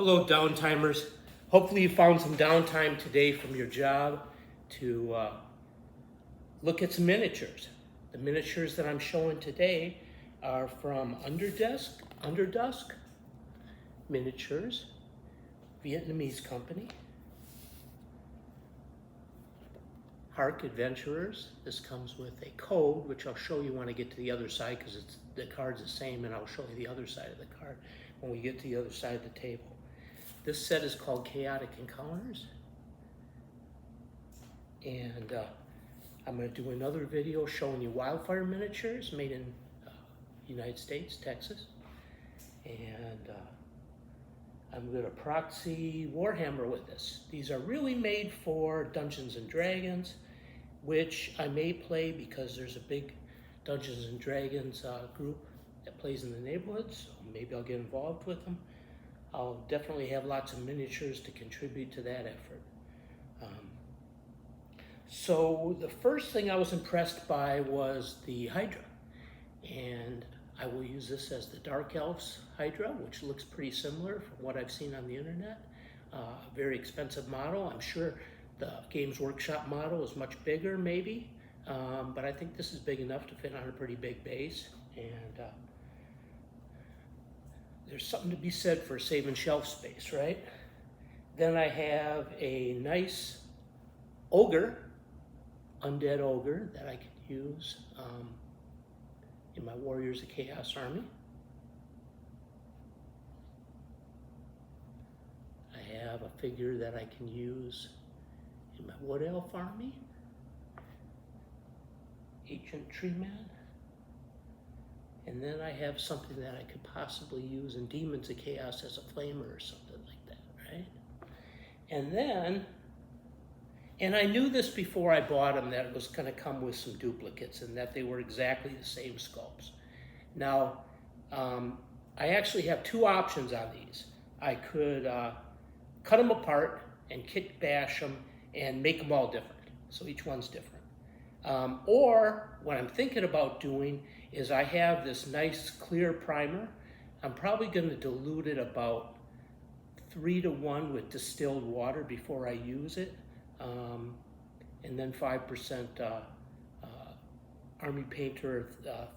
Hello, downtimers. Hopefully you found some downtime today from your job to look at some miniatures. The miniatures that I'm showing today are from UnderDusk Miniatures, Vietnamese company. Hark Adventurers. This comes with a code, which I'll show you when I get to the other side because the card's the same, and I'll show you the other side of the card when we get to the other side of the table. This set is called Chaotic Encounters, and I'm going to do another video showing you wildfire miniatures made in United States, Texas, and I'm going to proxy WarHammer with this. These are really made for Dungeons and Dragons, which I may play because there's a big Dungeons and Dragons group that plays in the neighborhood, so maybe I'll get involved with them. I'll definitely have lots of miniatures to contribute to that effort. So the first thing I was impressed by was the Hydra, and I will use this as the Dark Elves Hydra, which looks pretty similar from what I've seen on the internet. Very expensive model. I'm sure the Games Workshop model is much bigger maybe, but I think this is big enough to fit on a pretty big base, and there's something to be said for saving shelf space, right? Then I have a nice ogre, undead ogre, that I can use in my Warriors of Chaos army. I have a figure that I can use in my Wood Elf army, Ancient Tree Man. And then I have something that I could possibly use in Demons of Chaos as a flamer or something like that, right? And then, and I knew this before I bought them, that it was going to come with some duplicates and that they were exactly the same sculpts. Now, I actually have two options on these. I could cut them apart and kit bash them and make them all different, so each one's different. Or what I'm thinking about doing is I have this nice clear primer. I'm probably going to dilute it about 3-to-1 with distilled water before I use it, and then 5% Army Painter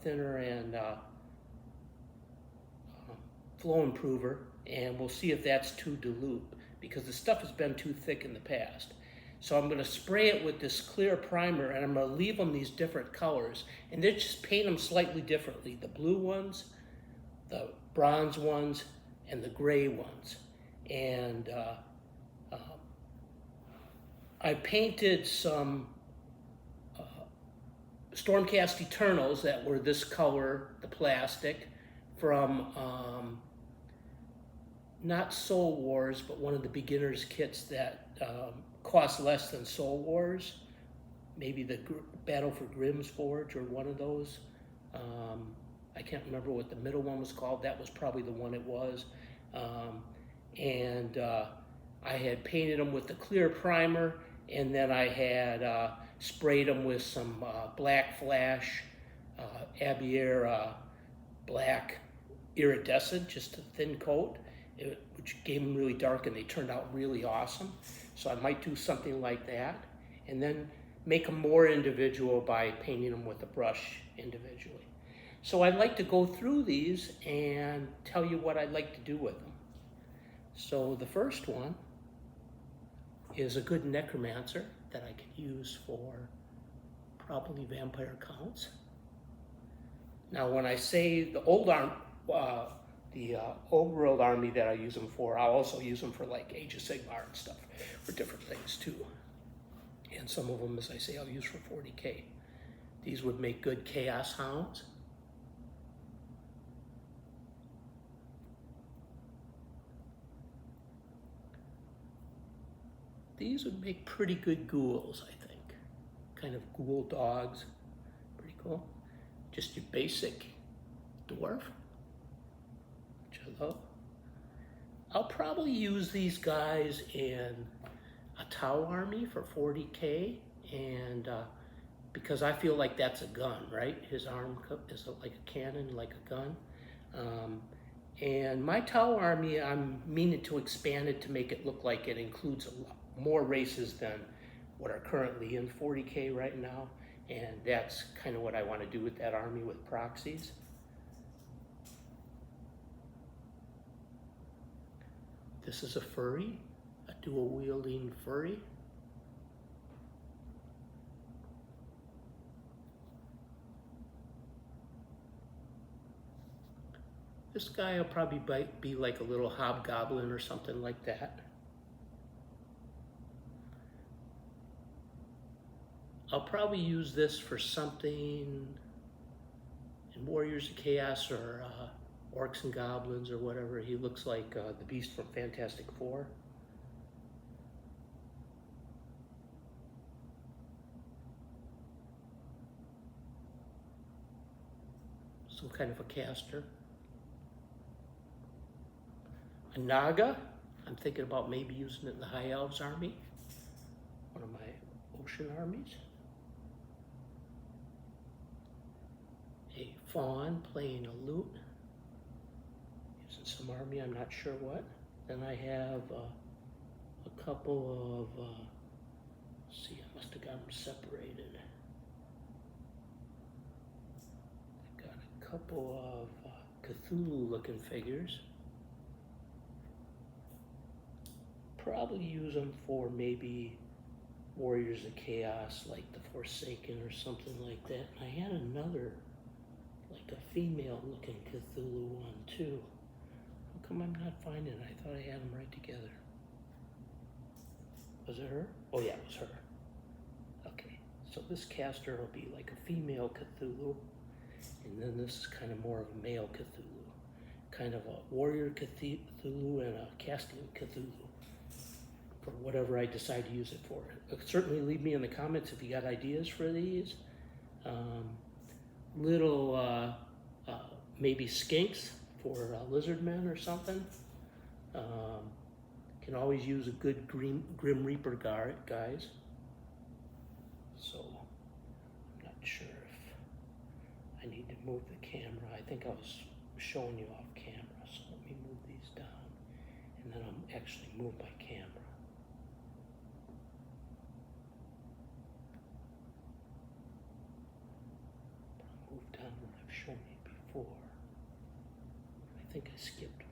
thinner and flow improver, and we'll see if that's too dilute because the stuff has been too thick in the past. So I'm going to spray it with this clear primer, and I'm going to leave them these different colors, and then just paint them slightly differently. The blue ones, the bronze ones, and the gray ones. And I painted some Stormcast Eternals that were this color, the plastic, from not Soul Wars, but one of the beginner's kits that cost less than Soul Wars, maybe the Battle for Grimm's Forge or one of those. I can't remember what the middle one was called. That was probably the one it was. And I had painted them with the clear primer, and then I had sprayed them with some Black Flash, Abier Black Iridescent, just a thin coat, which gave them really dark, and they turned out really awesome. So I might do something like that, and then make them more individual by painting them with a brush individually. So I'd like to go through these and tell you what I'd like to do with them. So the first one is a good necromancer that I could use for probably vampire counts. Now when I say the old world army that I use them for, I'll also use them for like Age of Sigmar and stuff, for different things too. And some of them, as I say, I'll use for 40K. These would make good Chaos Hounds. These would make pretty good ghouls, I think. Kind of ghoul dogs, pretty cool. Just your basic dwarf, which I love. I'll probably use these guys in a Tau army for 40K, and because I feel like that's a gun, right? His arm is like a cannon, like a gun. And my Tau army, I'm meaning to expand it to make it look like it includes a lot more races than what are currently in 40K right now. And that's kind of what I want to do with that army with proxies. This is a furry, a dual wielding furry. This guy will probably be like a little hobgoblin or something like that. I'll probably use this for something in Warriors of Chaos or Orcs and Goblins or whatever. He looks like the Beast from Fantastic Four. Some kind of a caster. A Naga. I'm thinking about maybe using it in the High Elves army. One of my ocean armies. A fawn playing a lute. Using some army, I'm not sure what. Then I have a couple of, let's see, I must have got them separated. I got a couple of Cthulhu looking figures. Probably use them for maybe Warriors of Chaos, like the Forsaken or something like that. And I had another, like a female-looking Cthulhu one too. How come I'm not finding it? I thought I had them right together. Was it her? Oh yeah, it was her. Okay, so this caster will be like a female Cthulhu, and then this is kind of more of a male Cthulhu. Kind of a warrior Cthulhu and a casting Cthulhu. For whatever I decide to use it for. Certainly leave me in the comments if you got ideas for these. Little maybe skinks for lizard men or something. Can always use a good Grim Reaper guys. So I'm not sure if I need to move the camera. I think I was showing you off camera, so let me move these down and then I'll actually move my camera. Shown you before. I think I skipped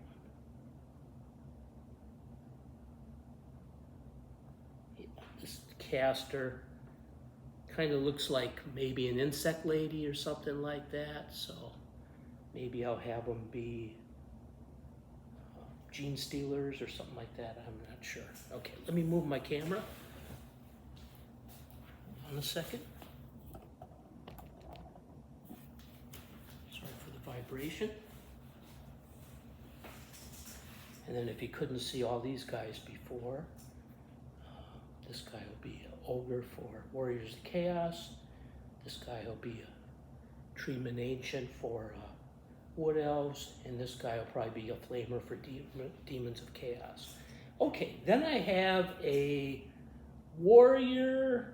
one. Yeah, this caster kind of looks like maybe an insect lady or something like that, so maybe I'll have them be gene stealers or something like that. I'm not sure. Okay, let me move my camera. Hold on a second. Vibration. And then if you couldn't see all these guys before, this guy will be an ogre for Warriors of Chaos. This guy will be a Treeman Ancient for Wood Elves, and this guy will probably be a Flamer for Demons of Chaos. Okay, then I have a warrior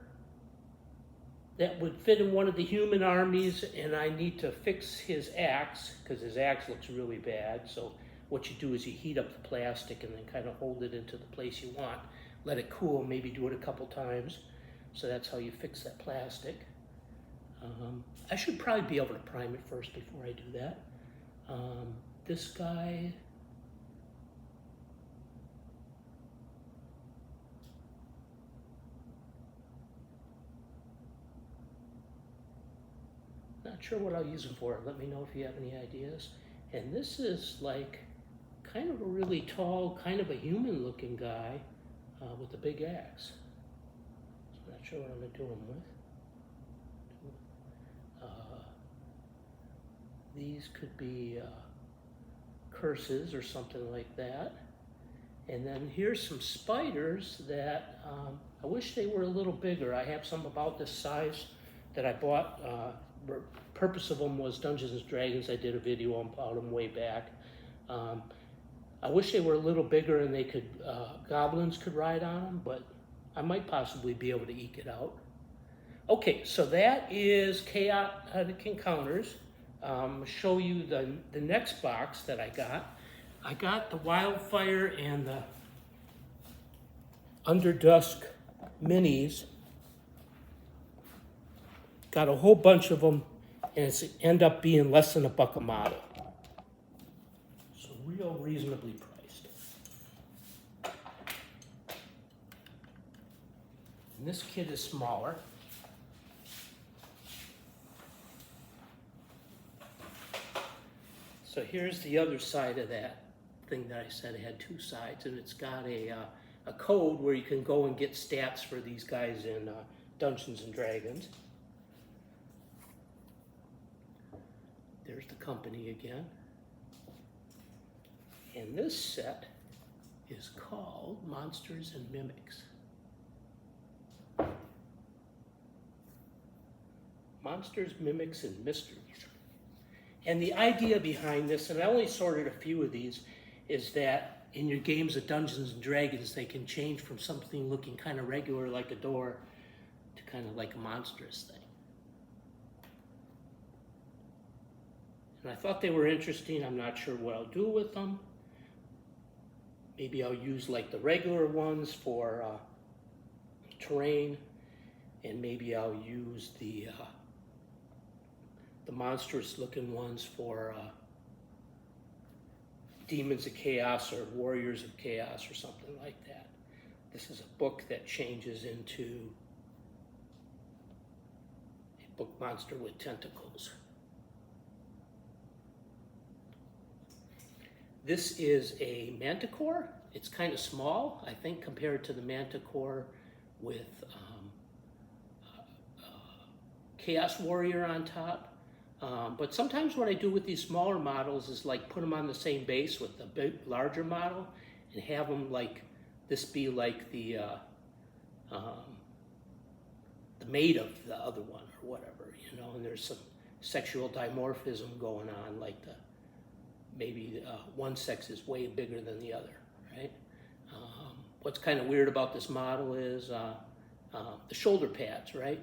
that would fit in one of the human armies, and I need to fix his axe because his axe looks really bad. So what you do is you heat up the plastic and then kind of hold it into the place you want. Let it cool, maybe do it a couple times. So that's how you fix that plastic. I should probably be able to prime it first before I do that. This guy, not sure what I'll use them for. Let me know if you have any ideas. And this is like kind of a really tall, kind of a human looking guy with a big axe. So I'm not sure what I'm going to do him with. These could be curses or something like that. And then here's some spiders that I wish they were a little bigger. I have some about this size that I bought. Purpose of them was Dungeons and Dragons. I did a video about them way back. I wish they were a little bigger and they could, goblins could ride on them, but I might possibly be able to eke it out. Okay, so that is Chaotic Encounters. Show you the next box that I got. I got the Wildfire and the UnderDusk minis. Got a whole bunch of them, and it's end up being less than $1 a model. So real reasonably priced. And this kit is smaller. So here's the other side of that thing that I said it had two sides, and it's got a code where you can go and get stats for these guys in Dungeons and Dragons. There's the company again. And this set is called Monsters and Mimics. Monsters, Mimics, and Mysteries. And the idea behind this, and I only sorted a few of these, is that in your games of Dungeons and Dragons, they can change from something looking kind of regular like a door to kind of like a monstrous thing. And I thought they were interesting. I'm not sure what I'll do with them. Maybe I'll use like the regular ones for terrain, and maybe I'll use the monstrous looking ones for Demons of Chaos or Warriors of Chaos or something like that. This is a book that changes into a book monster with tentacles. This is a manticore. It's kind of small, I think, compared to the manticore with Chaos Warrior on top. But sometimes what I do with these smaller models is like put them on the same base with the big, larger model and have them like this be like the mate of the other one or whatever, you know, and there's some sexual dimorphism going on, like maybe one sex is way bigger than the other, right? What's kind of weird about this model is the shoulder pads, right?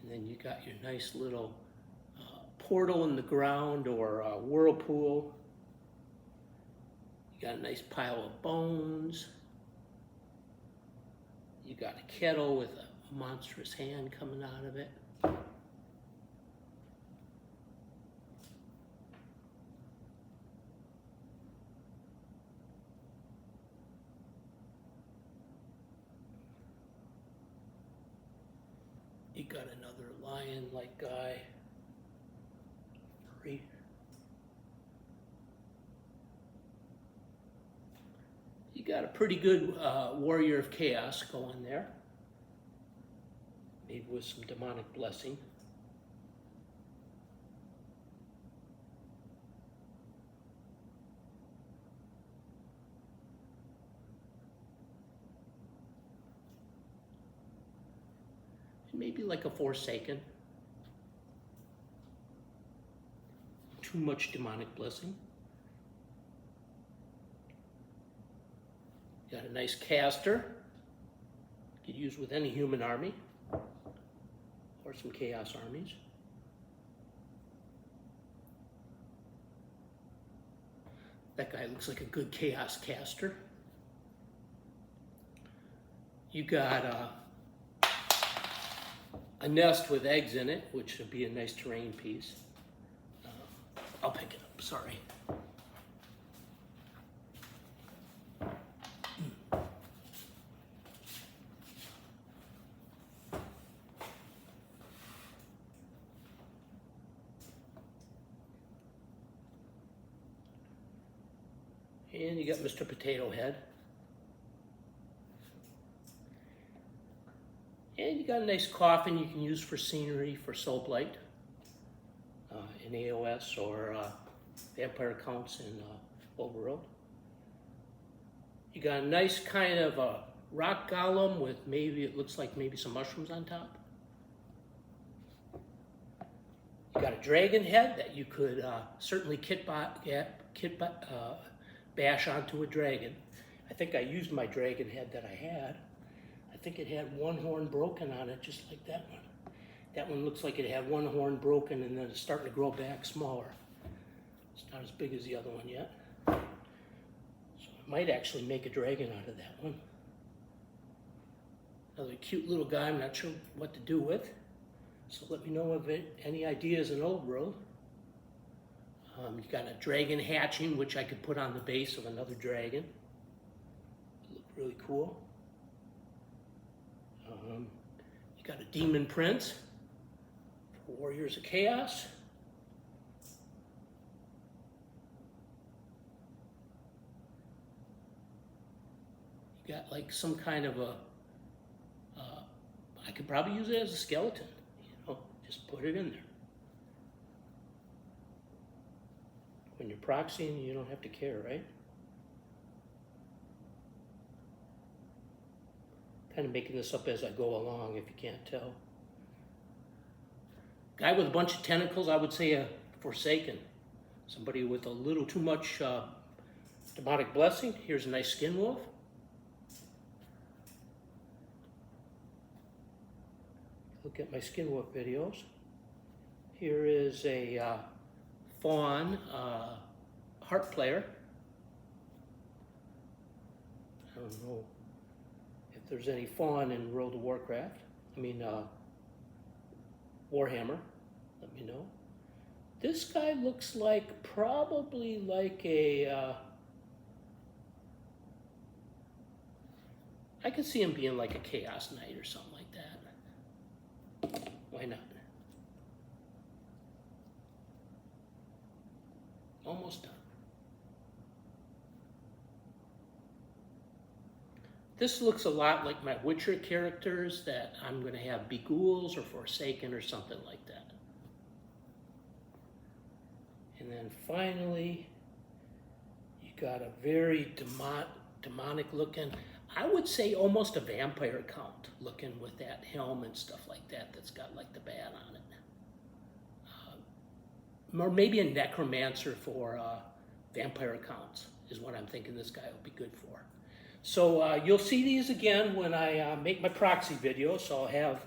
And then you got your nice little portal in the ground or whirlpool. You got a nice pile of bones. You got a kettle with a monstrous hand coming out of it. You got another lion-like guy. Three. You got a pretty good Warrior of Chaos going there. Maybe with some demonic blessing. Maybe like a Forsaken. Too much demonic blessing. Got a nice caster. You could use with any human army or some chaos armies. That guy looks like a good chaos caster. You got a nest with eggs in it, which would be a nice terrain piece. I'll pick it up, sorry. And you got Mr. Potato Head. And you got a nice coffin you can use for scenery for Soul Blight in AOS or Vampire Counts in Overworld. You got a nice kind of a rock golem with maybe, it looks like maybe some mushrooms on top. You got a dragon head that you could certainly bash onto a dragon. I think I used my dragon head that I had. I think it had one horn broken on it, just like that one. That one looks like it had one horn broken and then it's starting to grow back smaller. It's not as big as the other one yet. So I might actually make a dragon out of that one. Another cute little guy I'm not sure what to do with. So let me know of any ideas in Old World. You got a dragon hatching, which I could put on the base of another dragon. Look really cool. You got a demon prince for Warriors of Chaos. You got like some kind of a, I could probably use it as a skeleton, just put it in there. When you're proxying, you don't have to care, right? Kind of making this up as I go along, if you can't tell. Guy with a bunch of tentacles, I would say a Forsaken. Somebody with a little too much demonic blessing. Here's a nice skin wolf. Look at my skin wolf videos. Here is a fawn harp player. I don't know if there's any fawn in World of Warcraft. I mean, Warhammer. Let me know. This guy looks like probably like a. I could see him being like a Chaos Knight or something like that. Why not? Almost done. This looks a lot like my Witcher characters that I'm going to have be ghouls or Forsaken or something like that. And then finally, you got a very demonic looking, I would say almost a vampire count looking with that helm and stuff like that that's got like the bat on it. Or maybe a necromancer for vampire counts is what I'm thinking this guy will be good for. So you'll see these again when I make my proxy video. So I'll have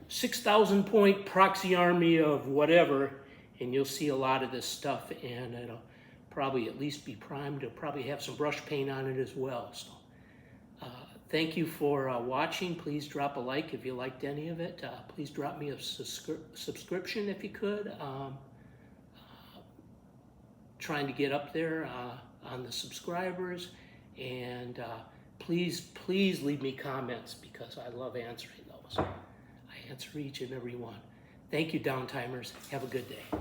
6,000 point proxy army of whatever, and you'll see a lot of this stuff, and it'll probably at least be primed. It'll probably have some brush paint on it as well. So thank you for watching. Please drop a like if you liked any of it. Please drop me a subscription if you could. Trying to get up there on the subscribers, and please leave me comments because I love answering those. I answer each and every one. Thank you, downtimers. Have a good day.